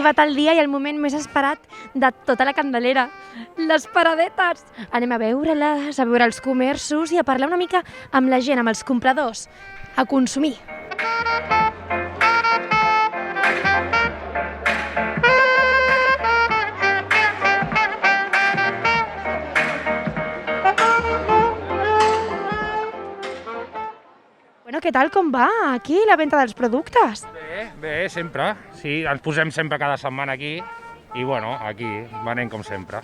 arribat el dia i el moment més esperat de tota la Candelera. Les paradetes! Anem a veure-les, a veure els comerços i a parlar una mica amb la gent, amb els compradors, a consumir. Bueno, què tal, com va aquí la venda dels productes? Bé, sempre. Sí, ens posem sempre cada setmana aquí i, bueno, aquí venem com sempre.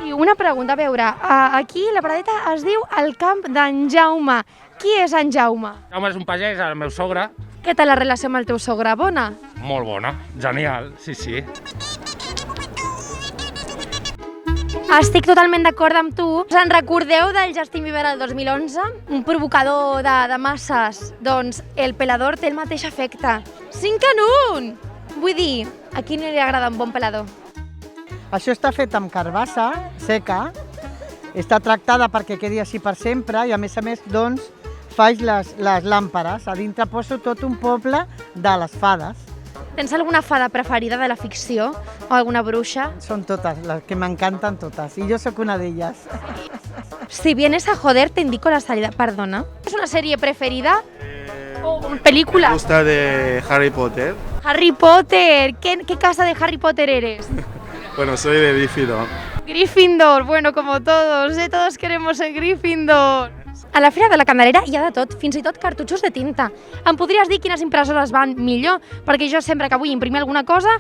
I una pregunta, a veure, aquí la paradeta es diu el camp d'en Jaume. Qui és en Jaume? Jaume és un pagès, el meu sogre. Què tal la relació amb el teu sogre? Bona? Molt bona, genial, sí, sí. Estic totalment d'acord amb tu. Us recordeu del Justin Bieber del 2011? Un provocador de masses. Doncs el pelador té el mateix efecte. 5 en 1! Vull dir, a qui no li agrada un bon pelador? Això està fet amb carbassa seca, està tractada perquè quedi així per sempre i a més, doncs, faig les làmperes. A dintre poso tot un poble de les fades. Tens alguna fada preferida de la ficció o alguna bruixa? Són totes, les que m'encanten totes, i jo sóc una d'elles. Si vienes a joder, te indico la salida. Perdona. ¿Es una serie preferida? ¿O película? Me gusta de Harry Potter. Harry Potter. ¿Qué casa de Harry Potter eres? Bueno, soy de Gryffindor. Gryffindor. Bueno, como todos, todos queremos ser Gryffindor. A la Fira de la Candelera hi ha de tot, fins i tot cartutxos de tinta. Em podries dir quines impressores van millor? Perquè jo sempre que vull imprimir alguna cosa,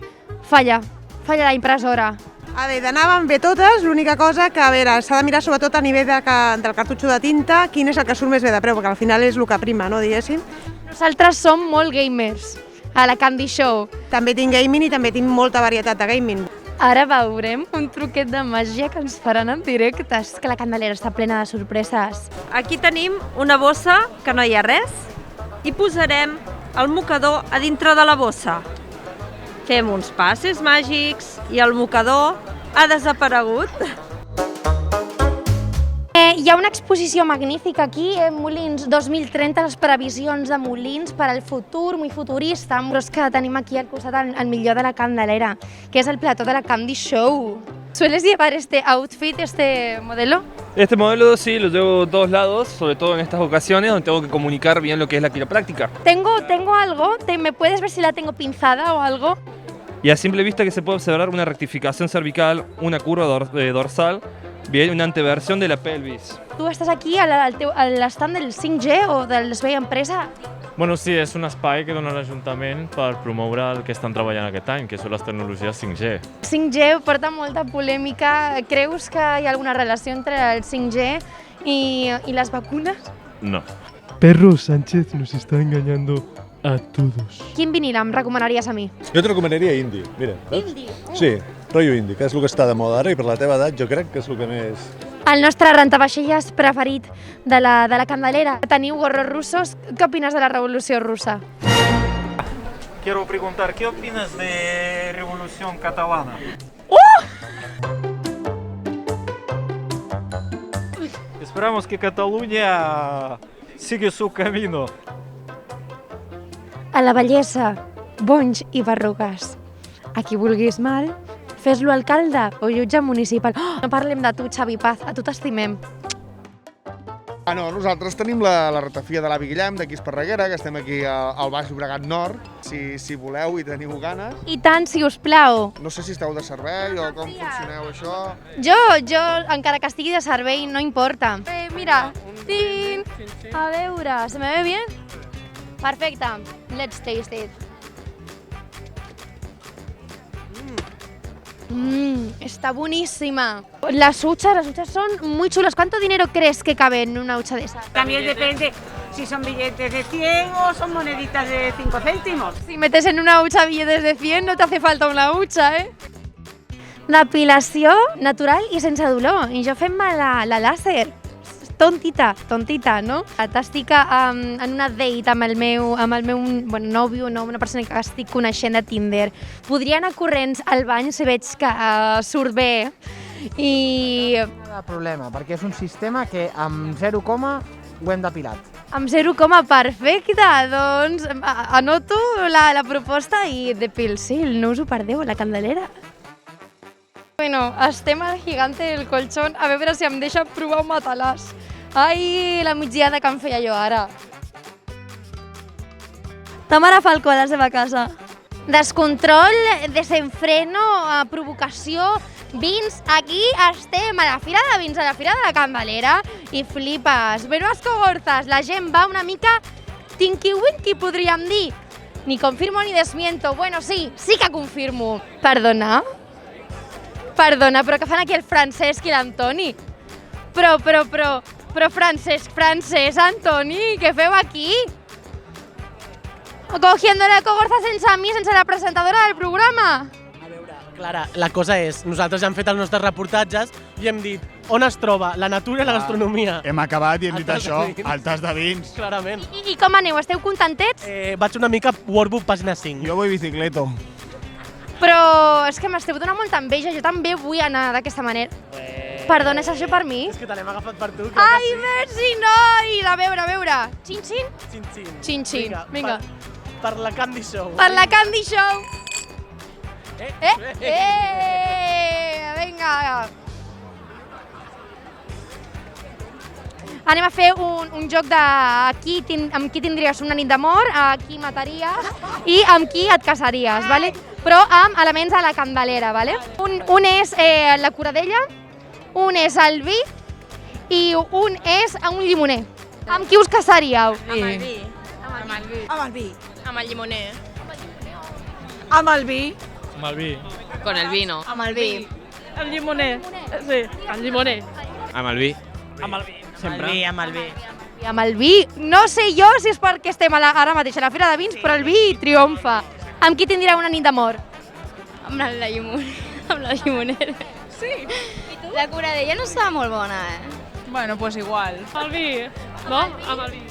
falla la impressora. A veure, anaven bé totes, l'única cosa que, a veure, s'ha de mirar sobretot a nivell del cartutxo de tinta quin és el que surt més bé de preu, perquè al final és el que prima, no, diguéssim. Nosaltres som molt gamers, a la Candy Show. També tinc gaming i també tinc molta varietat de gaming. Ara veurem un truquet de màgia que ens faran en directe. És que la Candelera està plena de sorpreses. Aquí tenim una bossa que no hi ha res i posarem el mocador a dintre de la bossa. Fem uns passes màgics i el mocador ha desaparegut. Hi ha una exposició magnífica aquí, Molins 2030, les previsions de Molins per al futur, muy futurista. Però és que tenim aquí al costat el millor de la Candelera, que és el plató de la Candy Show. ¿Sueles llevar este outfit, este modelo? Este modelo sí, lo llevo a todos lados, sobre todo en estas ocasiones donde tengo que comunicar bien lo que es la quiropráctica. Tengo algo, ¿me puedes ver si la tengo pinzada o algo? Y a simple vista que se puede observar una rectificación cervical, una curva dorsal, bien, una anteversión de la pelvis. Tu estàs aquí a l'estand del 5G o del Espai Empresa? Bueno, sí, és un espai que dona l'Ajuntament per promoure el que estan treballant aquest any, que són les tecnologies 5G. 5G porta molta polèmica. Creus que hi ha alguna relació entre el 5G y las vacunas? No. Perro Sánchez nos está engañando a todos. Quin vinil em recomanaries a mi? Jo te recomanaria indie, mira. Indie? Sí, rotllo indie, que és el que està de moda ara i per la teva edat jo crec que és el que més... El nostre rentavaixelles preferit de la Candelera. Teniu gorros russos. Què opines de la Revolució Russa? Quiero preguntar, ¿qué opinas de Revolución Catalana? Esperamos que Cataluña siga su camino. A la bellesa, bonys i berrugues. A qui vulguis mal, fes-lo alcalde o jutge municipal. Oh, no parlem de tu, Xavi Paz, a tu t'estimem. No, nosaltres tenim la ratafia de l'Avi Guillem, d'aquí Esparreguera, que estem aquí al Baix Llobregat Nord, si voleu i teniu ganes. I tant, si us plau. No sé si esteu de servei o com funcioneu això. Jo, encara que estigui de servei, no importa. Mira, tin! A veure, ¿se me ve bien? Perfecte, let's taste it. Está buenísima. Las huchas son muy chulas. ¿Cuánto dinero crees que cabe en una hucha de esas? También depende si son billetes de 100 o son moneditas de 5 céntimos. Si metes en una hucha billetes de 100 no te hace falta una hucha, ¿eh? Depilació natural i sense dolor. I jo fem-me la làser. Tontita, no? T'estic en una date amb el meu nòvio, no, una persona que estic coneixent de Tinder. Podria anar corrents al bany si veig que surt bé i... No hi ha problema, perquè és un sistema que amb 0, ho hem depilat. Amb 0, perfecte, doncs anoto la proposta i de Pilsil, no us ho perdeu, la Candelera. Bueno, estem al Gigante del Colchón, a veure si em deixa provar un matalàs. Ai, la migdiada que em feia jo ara. Tamara Falcó a la seva casa. Descontrol, desenfreno, provocació, vins. Aquí estem a la Fira de Vins, a la Fira de la Candelera i flipes. Venues cogorzas, la gent va una mica tinqui-winqui, podríem dir. Ni confirmo ni desmiento. Bueno, sí que confirmo. Perdona, però què fan aquí el Francesc i l'Antoni? Però, Francesc, Antoni, què feu aquí? Cogiéndole cogorza sense mi, sense la presentadora del programa. A veure, Clara, la cosa és, nosaltres ja hem fet els nostres reportatges i hem dit on es troba la natura i la gastronomia. Hem acabat i hem dit això, el tas de vins. Clarament. I com aneu? Esteu contentets? Vaig una mica Workbook pàgina 5. Jo vull bicicleto. Però és que m'esteu donant molta enveja, jo també vull anar d'aquesta manera. Perdona, és això per mi? És que te l'hem agafat per tu. Ai, merci, noi! A veure. Xin-xin? Xin-xin. Vinga. Per la Candy Show. Per la Candy Show. Vinga. Anem a fer un joc de amb qui tindries una nit d'amor, a qui mataries i amb qui et casaries, ¿vale? Però amb elements de la Candelera, ¿vale? Un és la curadella, un és el vi i un és un llimoner. Amb qui us casaríeu? Amb el vi. Amb el llimoner. Amb el vi. Amb el vi. Con el vino. Amb el vi. El llimoner. Sí, el llimoner. Amb el vi. Amb el vi. Sempre. Amb el vi. I amb el vi, no sé jo si és perquè estem ara mateix a la Fira de Vins, però el vi triomfa. Amb qui tindrà una nit d'amor? Amb la llimonera. Sí. La curadella no estava molt bona, Bueno, pues igual. El vi, no? Amb el vi.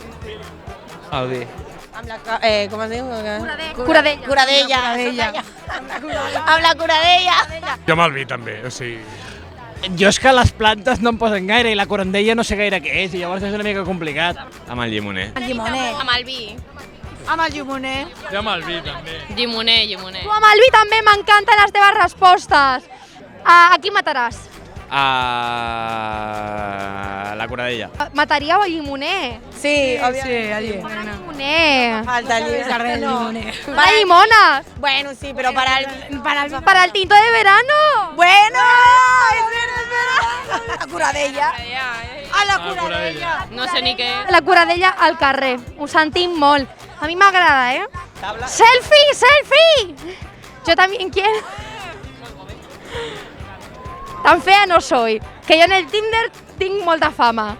El vi. Amb la... com es diu? Curadella. Curadella. Amb la curadella. Jo amb el vi també, o sigui... Jo és que les plantes no em posen gaire i la corandella no sé gaire què és, i llavors és una mica complicat. Amb el llimoner. El llimoner. Amb el vi. Amb el llimoner. Jo amb el vi també. Llimoner. Tu amb el vi també, m'encanten les teves respostes. A qui mataràs? A la curadella. Mataríeu el llimoner? Sí, el llimoner. Falta el llimoner. Para limonas. Bueno, sí, pero para Para el tinto de verano. Bueno, es verdad. La curadella. A la curadella. No sé ni què. La curadella al carrer. Ho sentim molt. A mi m'agrada, ¡Selfie! Yo también quiero. Tan fea no soy, que jo en el Tinder tinc molta fama.